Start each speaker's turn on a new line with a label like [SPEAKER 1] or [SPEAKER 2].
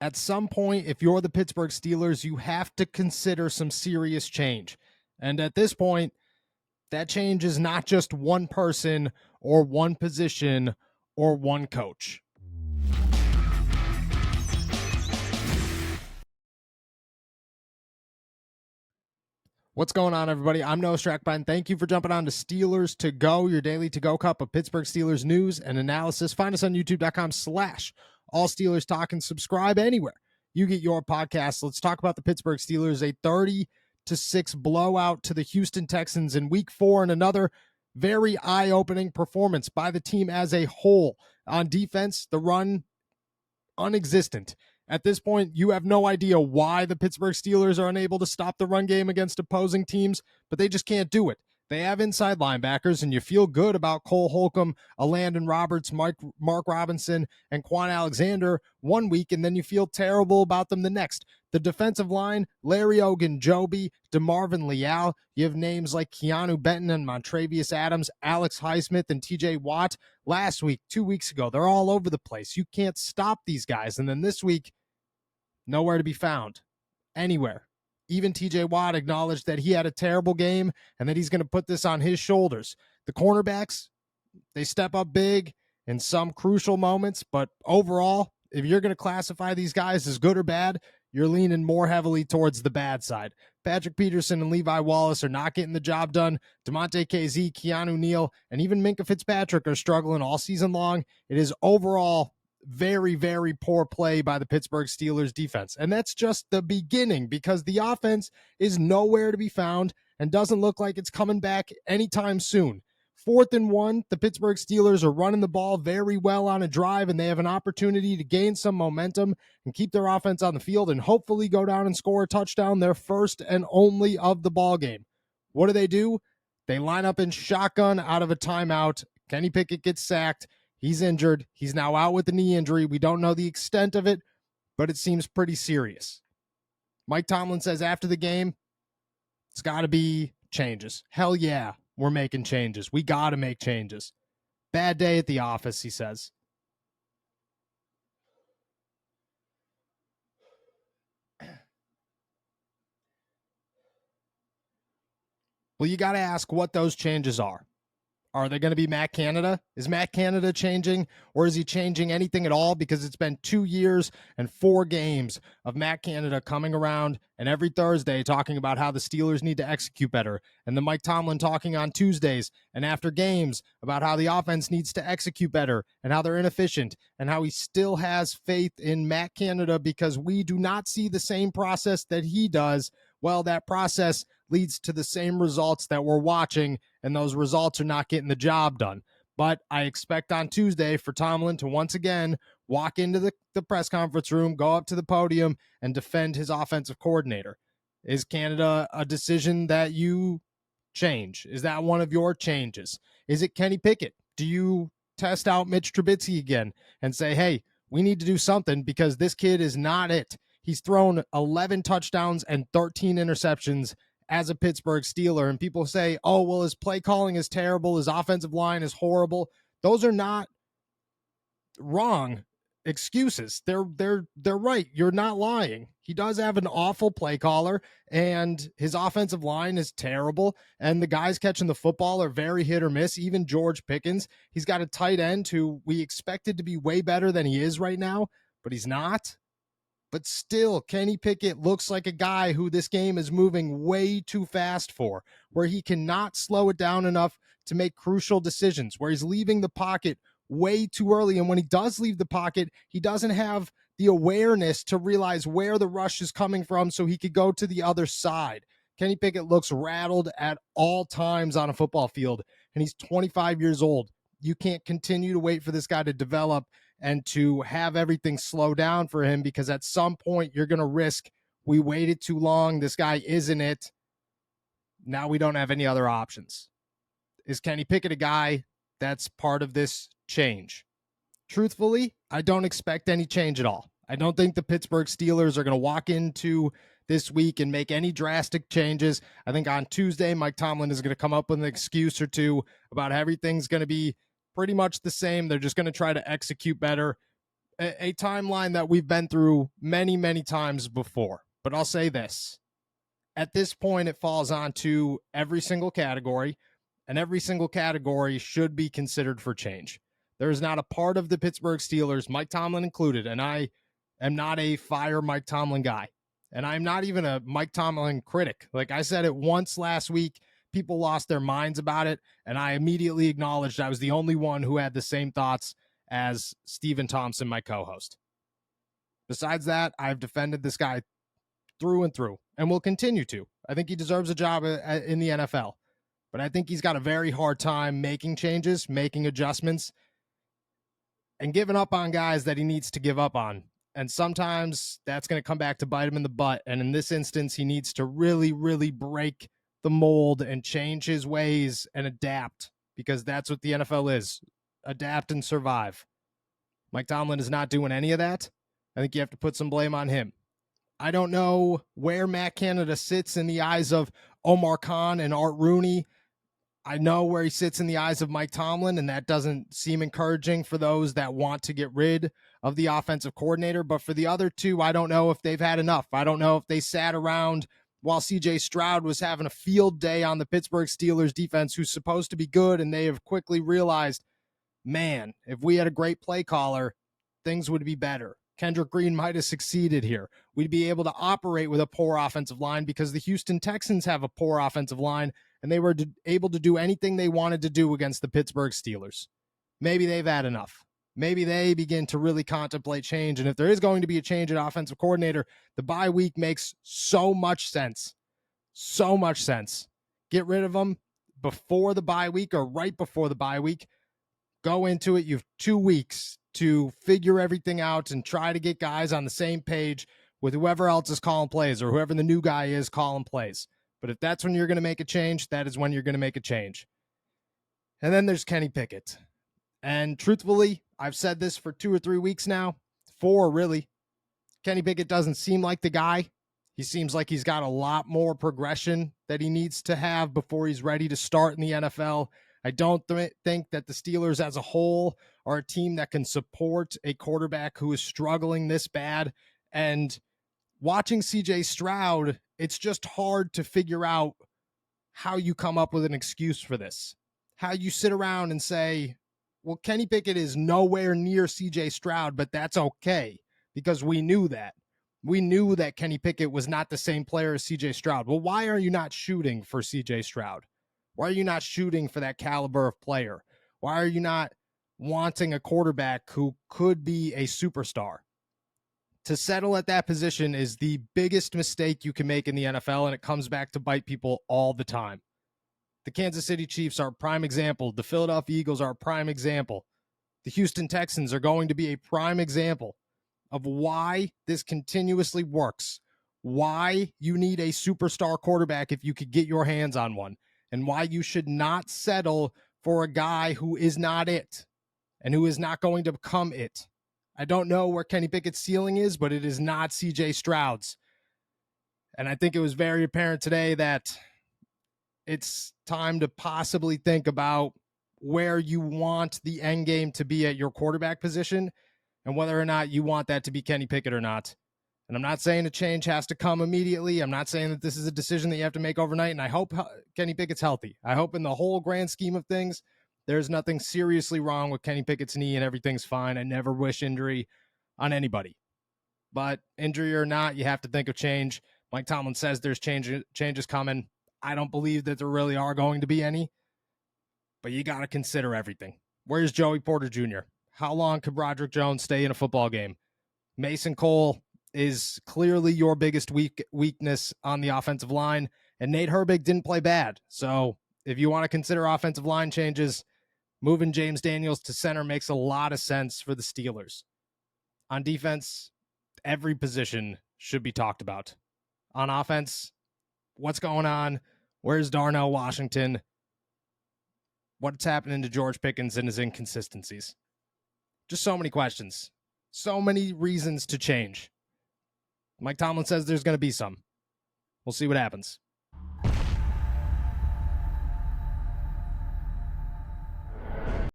[SPEAKER 1] At some point, if you're the Pittsburgh Steelers, you have to consider some serious change. And at this point, that change is not just one person or one position or one coach. What's going on, everybody? I'm Noah Strackbein. Thank you for jumping on to Steelers to Go, your daily to-go cup of Pittsburgh Steelers news and analysis. Find us on youtube.com/All Steelers Talk and subscribe anywhere you get your podcasts. Let's talk about the Pittsburgh Steelers, a 30-6 blowout to the Houston Texans in Week 4, and another very eye-opening performance by the team as a whole. On defense, the run, non-existent. At this point, you have no idea why the Pittsburgh Steelers are unable to stop the run game against opposing teams, but they just can't do it. They have inside linebackers, and you feel good about Cole Holcomb, Landon Roberts, Mark Robinson, and Quan Alexander one week, and then you feel terrible about them the next. The defensive line, Larry Ogunjobi, DeMarvin Leal. You have names like Keanu Benton and Montravius Adams, Alex Highsmith, and TJ Watt. Last week, 2 weeks ago, they're all over the place. You can't stop these guys. And then this week, nowhere to be found anywhere. Even TJ Watt acknowledged that he had a terrible game and that he's going to put this on his shoulders. The cornerbacks, they step up big in some crucial moments, but overall, if you're going to classify these guys as good or bad, you're leaning more heavily towards the bad side. Patrick Peterson and Levi Wallace are not getting the job done. DeMonte KZ, Keanu Neal, and even Minkah Fitzpatrick are struggling all season long. It is overall very, very poor play by the Pittsburgh Steelers defense. And that's just the beginning, because the offense is nowhere to be found and doesn't look like it's coming back anytime soon. 4th and 1, the Pittsburgh Steelers are running the ball very well on a drive, and they have an opportunity to gain some momentum and keep their offense on the field and hopefully go down and score a touchdown, their first and only of the ball game. What do? They line up in shotgun out of a timeout. Kenny Pickett gets sacked. He's injured. He's now out with a knee injury. We don't know the extent of it, but it seems pretty serious. Mike Tomlin says after the game, it's got to be changes. Hell yeah, we're making changes. We got to make changes. Bad day at the office, he says. Well, you got to ask what those changes are. Are they going to be Matt Canada? Is Matt Canada changing, or is he changing anything at all? Because it's been 2 years and 4 games of Matt Canada coming around and every Thursday talking about how the Steelers need to execute better. And then Mike Tomlin talking on Tuesdays and after games about how the offense needs to execute better and how they're inefficient and how he still has faith in Matt Canada because we do not see the same process that he does. Well, that process leads to the same results that we're watching, and those results are not getting the job done. But I expect on Tuesday for Tomlin to once again walk into the press conference room, go up to the podium, and defend his offensive coordinator. Is Canada a decision that you change? Is that one of your changes? Is it Kenny Pickett? Do you test out Mitch Trubisky again and say, hey, we need to do something because this kid is not it? He's thrown 11 touchdowns and 13 interceptions as a Pittsburgh Steeler, and people say, oh, well, his play calling is terrible, his offensive line is horrible. Those are not wrong excuses. They're right. You're not lying. He does have an awful play caller, and his offensive line is terrible, and the guys catching the football are very hit or miss. Even George Pickens, he's got a tight end who we expected to be way better than he is right now, but he's not. But still, Kenny Pickett looks like a guy who this game is moving way too fast for, where he cannot slow it down enough to make crucial decisions, where he's leaving the pocket way too early. And when he does leave the pocket, he doesn't have the awareness to realize where the rush is coming from so he could go to the other side. Kenny Pickett looks rattled at all times on a football field, and he's 25 years old. You can't continue to wait for this guy to develop and to have everything slow down for him, because at some point you're going to risk, we waited too long, this guy isn't it, now we don't have any other options. Is Kenny Pickett a guy that's part of this change? Truthfully, I don't expect any change at all. I don't think the Pittsburgh Steelers are going to walk into this week and make any drastic changes. I think on Tuesday, Mike Tomlin is going to come up with an excuse or two about everything's going to be pretty much the same. They're just going to try to execute better. a timeline that we've been through many, many times before. But I'll say this. At this point, it falls onto every single category, and every single category should be considered for change. There is not a part of the Pittsburgh Steelers, Mike Tomlin included, and I am not a fire Mike Tomlin guy, and I'm not even a Mike Tomlin critic. Like I said it once last week, people lost their minds about it, and I immediately acknowledged I was the only one who had the same thoughts as Stephen Thompson, my co-host. Besides that, I've defended this guy through and through and will continue to. I think he deserves a job in the NFL, but I think he's got a very hard time making changes, making adjustments, and giving up on guys that he needs to give up on. And sometimes that's going to come back to bite him in the butt. And in this instance, he needs to really, really break the mold and change his ways and adapt, because that's what the NFL is. Adapt and survive. Mike Tomlin is not doing any of that. I think you have to put some blame on him. I don't know where Matt Canada sits in the eyes of Omar Khan and Art Rooney. I know where he sits in the eyes of Mike Tomlin, and that doesn't seem encouraging for those that want to get rid of the offensive coordinator. But for the other two, I don't know if they've had enough. I don't know if they sat around while C.J. Stroud was having a field day on the Pittsburgh Steelers defense, who's supposed to be good, and they have quickly realized, man, if we had a great play caller, things would be better. Kendrick Green might have succeeded here. We'd be able to operate with a poor offensive line because the Houston Texans have a poor offensive line, and they were able to do anything they wanted to do against the Pittsburgh Steelers. Maybe they've had enough. Maybe they begin to really contemplate change, and if there is going to be a change at offensive coordinator, the bye week makes so much sense. So much sense. Get rid of them before the bye week or right before the bye week. Go into it. You have 2 weeks to figure everything out and try to get guys on the same page with whoever else is calling plays or whoever the new guy is calling plays. But if that's when you're going to make a change, that is when you're going to make a change. And then there's Kenny Pickett. And truthfully, I've said this for 2 or 3 weeks now, 4 really. Kenny Pickett doesn't seem like the guy. He seems like he's got a lot more progression that he needs to have before he's ready to start in the NFL. I don't think that the Steelers as a whole are a team that can support a quarterback who is struggling this bad. And watching C.J. Stroud, it's just hard to figure out how you come up with an excuse for this. How you sit around and say, well, Kenny Pickett is nowhere near C.J. Stroud, but that's okay because we knew that. We knew that Kenny Pickett was not the same player as C.J. Stroud. Well, why are you not shooting for C.J. Stroud? Why are you not shooting for that caliber of player? Why are you not wanting a quarterback who could be a superstar? To settle at that position is the biggest mistake you can make in the NFL, and it comes back to bite people all the time. The Kansas City Chiefs are a prime example. The Philadelphia Eagles are a prime example. The Houston Texans are going to be a prime example of why this continuously works, why you need a superstar quarterback if you could get your hands on one, and why you should not settle for a guy who is not it and who is not going to become it. I don't know where Kenny Pickett's ceiling is, but it is not C.J. Stroud's. And I think it was very apparent today that it's time to possibly think about where you want the end game to be at your quarterback position and whether or not you want that to be Kenny Pickett or not. And I'm not saying a change has to come immediately. I'm not saying that this is a decision that you have to make overnight. And I hope Kenny Pickett's healthy. I hope in the whole grand scheme of things, there's nothing seriously wrong with Kenny Pickett's knee and everything's fine. I never wish injury on anybody. But injury or not, you have to think of change. Mike Tomlin says there's changes coming. I don't believe that there really are going to be any. But you got to consider everything. Where's Joey Porter Jr.? How long could Broderick Jones stay in a football game? Mason Cole is clearly your biggest weakness on the offensive line, and Nate Herbig didn't play bad. So if you want to consider offensive line changes, moving James Daniels to center makes a lot of sense for the Steelers. On defense, every position should be talked about. On offense, what's going on? Where's Darnell Washington? What's happening to George Pickens and his inconsistencies? Just so many questions. So many reasons to change. Mike Tomlin says there's going to be some. We'll see what happens.